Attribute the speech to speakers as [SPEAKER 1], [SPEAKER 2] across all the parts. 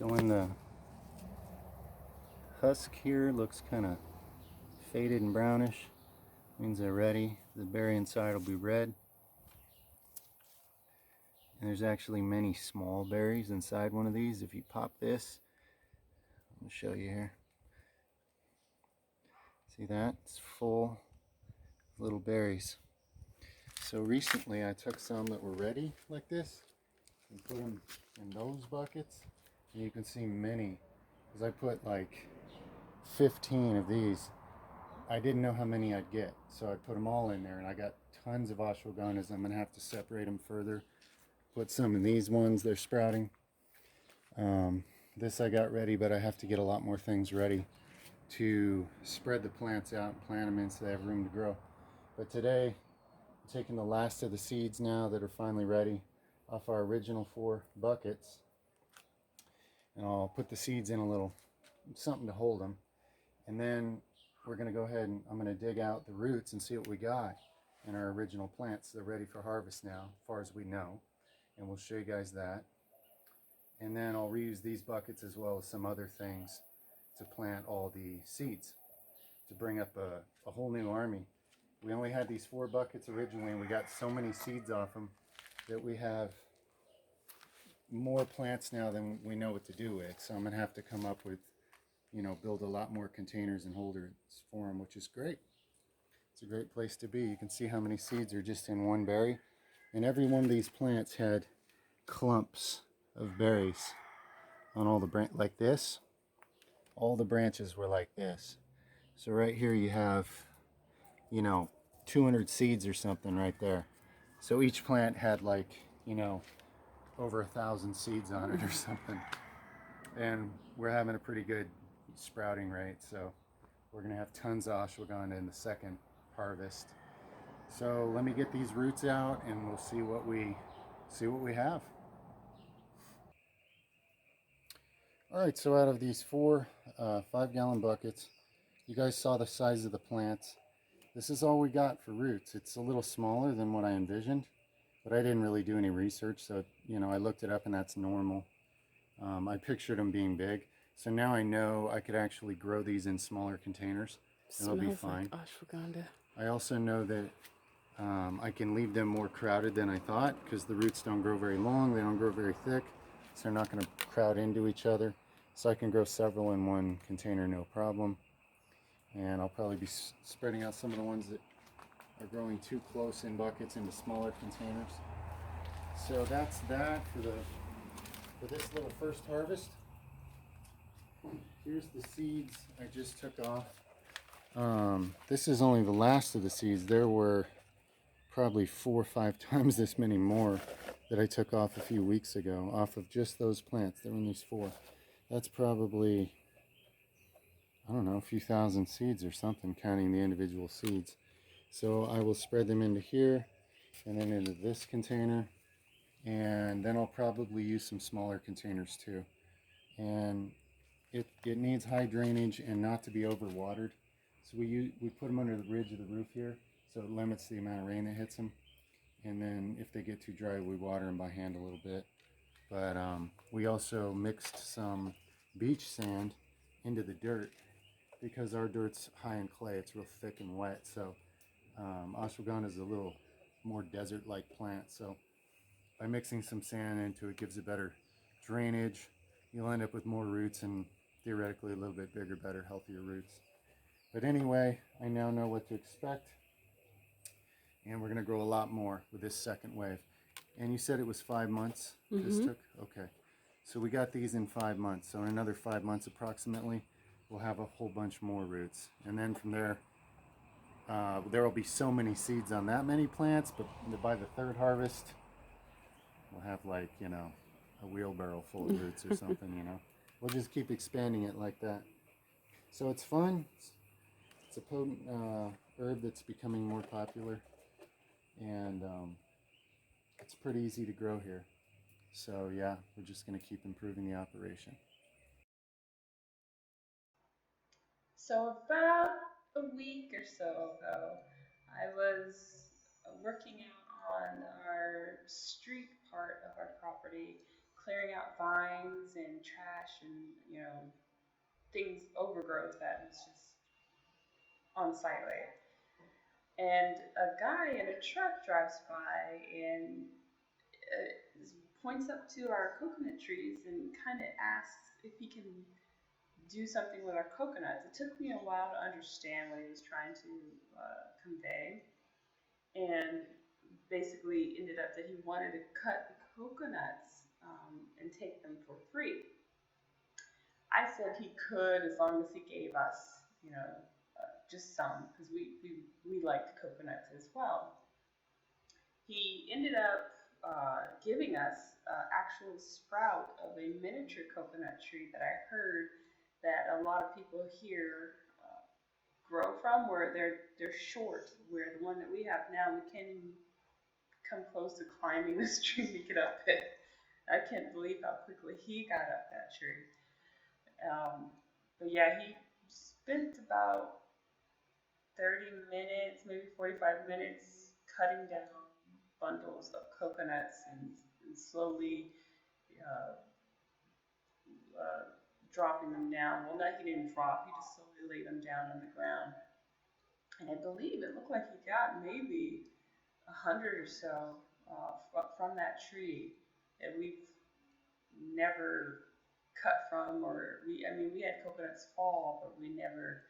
[SPEAKER 1] So when the husk here looks kind of faded and brownish, means they're ready. The berry inside will be red. And there's actually many small berries inside one of these. If you pop this, I'll show you here. See that? It's full of little berries. So recently I took some that were ready like this and put them in those buckets. And you can see many, because I put like 15 of these. I didn't know how many I'd get, so I put them all in there, and I got tons of ashwaganas. I'm going to have to separate them further. Put some in these ones, they're sprouting. This I got ready, but I have to get a lot more things ready to spread the plants out and plant them in so they have room to grow. But today, I'm taking the last of the seeds now that are finally ready off our original 4 buckets. And I'll put the seeds in a little something to hold them. And then we're going to go ahead and I'm going to dig out the roots and see what we got in our original plants. They're ready for harvest now, as far as we know. And we'll show you guys that. And then I'll reuse these buckets as well as some other things to plant all the seeds, to bring up a whole new army. We only had these 4 buckets originally, and we got so many seeds off them that we have more plants now than we know what to do with. So I'm going to have to come up with, build a lot more containers and holders for them, which is great. It's a great place to be. You can see how many seeds are just in one berry. And every one of these plants had clumps of berries on all the branches like this. All the branches were like this. So right here you have, 200 seeds or something right there. So each plant had like, over 1,000 seeds on it or something. And we're having a pretty good sprouting rate. So we're gonna have tons of ashwagandha in the second harvest. So let me get these roots out and we'll see what we have. All right, so out of these 4 5-gallon buckets, you guys saw the size of the plants. This is all we got for roots. It's a little smaller than what I envisioned, but I didn't really do any research, so I looked it up and that's normal. I pictured them being big, so now I know I could actually grow these in smaller containers and they'll be fine.
[SPEAKER 2] Like ashwagandha.
[SPEAKER 1] I also know that I can leave them more crowded than I thought, because the roots don't grow very long, they don't grow very thick, so they're not going to crowd into each other. So I can grow several in one container, no problem. And I'll probably be spreading out some of the ones that are growing too close in buckets into smaller containers. So that's that for this little first harvest. Here's the seeds I just took off. This is only the last of the seeds. There were probably 4 or 5 times this many more that I took off a few weeks ago, off of just those plants. There were these 4. That's probably, I don't know, a few thousand seeds or something, counting the individual seeds. So I will spread them into here and then into this container, and then I'll probably use some smaller containers too. And it needs high drainage and not to be overwatered. So we put them under the ridge of the roof here, so it limits the amount of rain that hits them. And then if they get too dry, we water them by hand a little bit. But we also mixed some beach sand into the dirt, because our dirt's high in clay. It's real thick and wet. So ashwagandha is a little more desert-like plant. So by mixing some sand into it, gives it better drainage. You'll end up with more roots and theoretically a little bit bigger, better, healthier roots. But anyway, I now know what to expect. And we're going to grow a lot more with this second wave. And you said it was 5 months this took? Okay. So we got these in 5 months. So in another 5 months approximately, we'll have a whole bunch more roots. And then from there, there will be so many seeds on that many plants, but by the 3rd harvest, we'll have like, a wheelbarrow full of roots or something, We'll just keep expanding it like that. So it's fun. It's a potent herb that's becoming more popular. And it's pretty easy to grow here. So yeah, we're just going to keep improving the operation.
[SPEAKER 2] So about a week or so ago, I was working out on our street part of our property, clearing out vines and trash and, things, overgrowth that was just unsightly. And a guy in a truck drives by and points up to our coconut trees and kind of asks if he can do something with our coconuts. It took me a while to understand what he was trying to convey, and basically ended up that he wanted to cut the coconuts and take them for free. I said he could as long as he gave us, just some, because we liked coconuts as well. He ended up giving us an actual sprout of a miniature coconut tree that I heard that a lot of people here grow from, where they're short, where the one that we have now, we can't even come close to climbing this tree to get up it. I can't believe how quickly he got up that tree. But yeah, he spent about 30 minutes, maybe 45 minutes, cutting down bundles of coconuts and slowly uh, dropping them down. Well, no, he didn't drop, he just slowly laid them down on the ground. And I believe it looked like he got maybe 100 or so from that tree that we've never cut from, or we had coconuts fall, but we never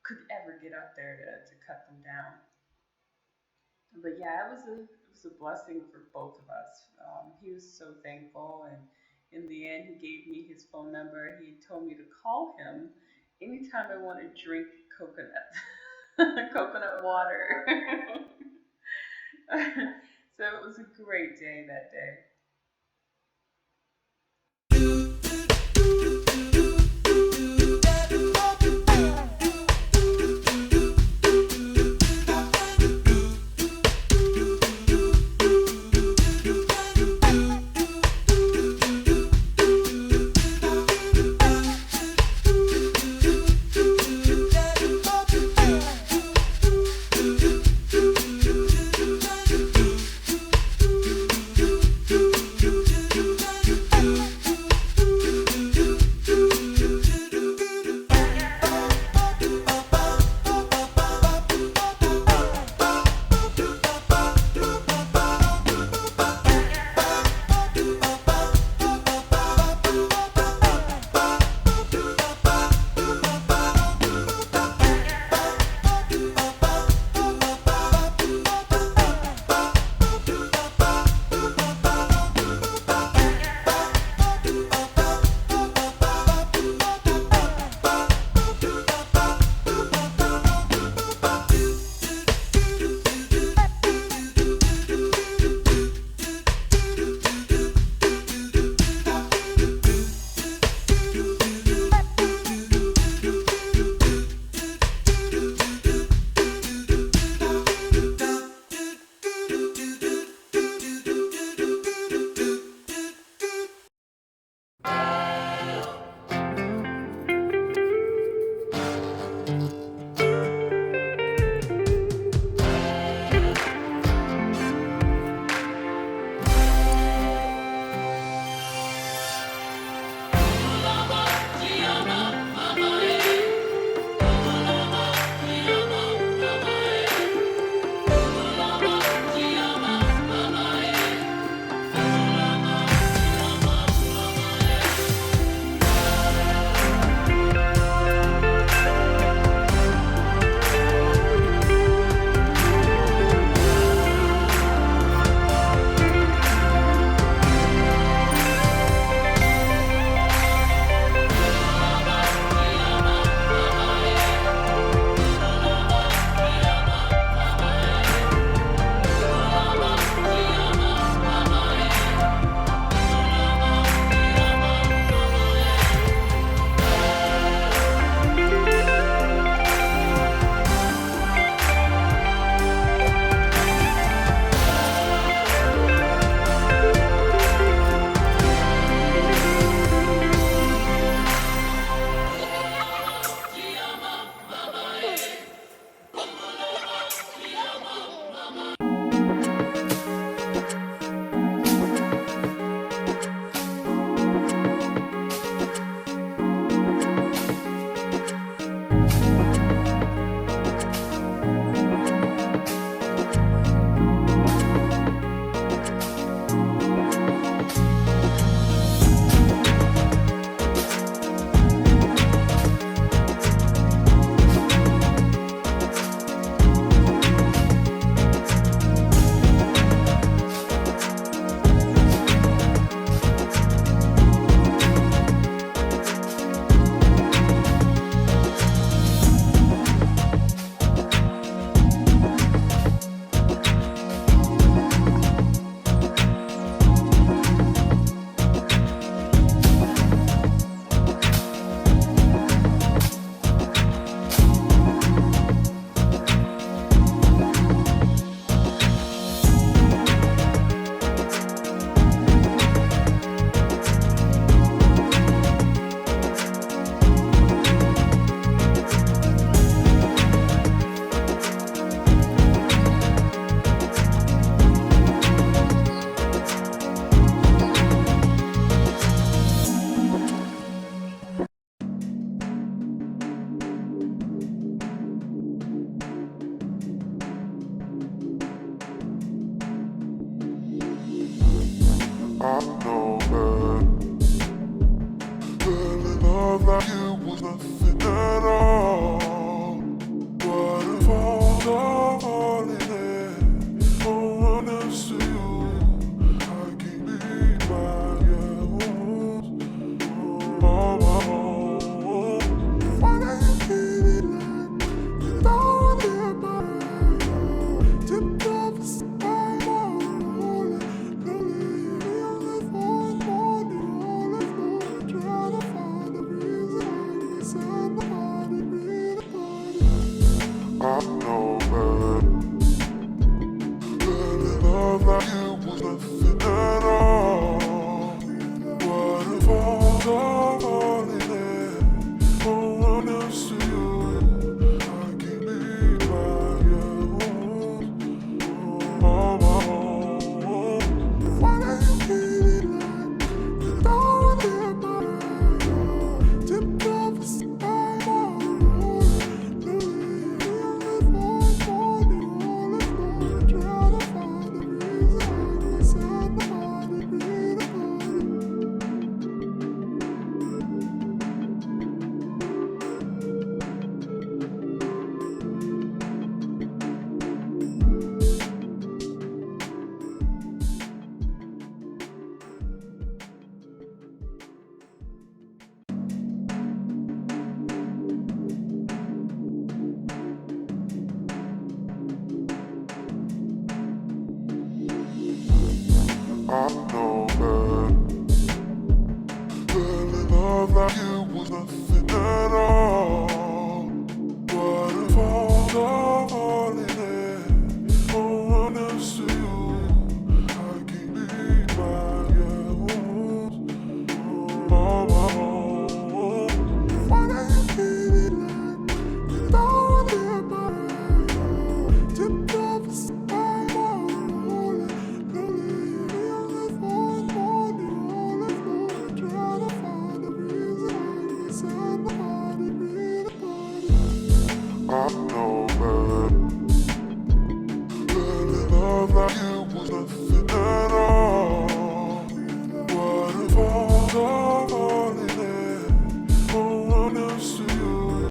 [SPEAKER 2] could ever get up there to cut them down. But yeah, it was a blessing for both of us. He was so thankful, and in the end, he gave me his phone number. He told me to call him anytime I want to drink coconut coconut water. So it was a great day that day.
[SPEAKER 3] love like it was nothing at all. What if all the falling for next to you? I can't be by your oh. Why do you feel it like you don't live by? Tipped off the sky, lonely, lonely, for morning, all is trying to find a reason why we sound.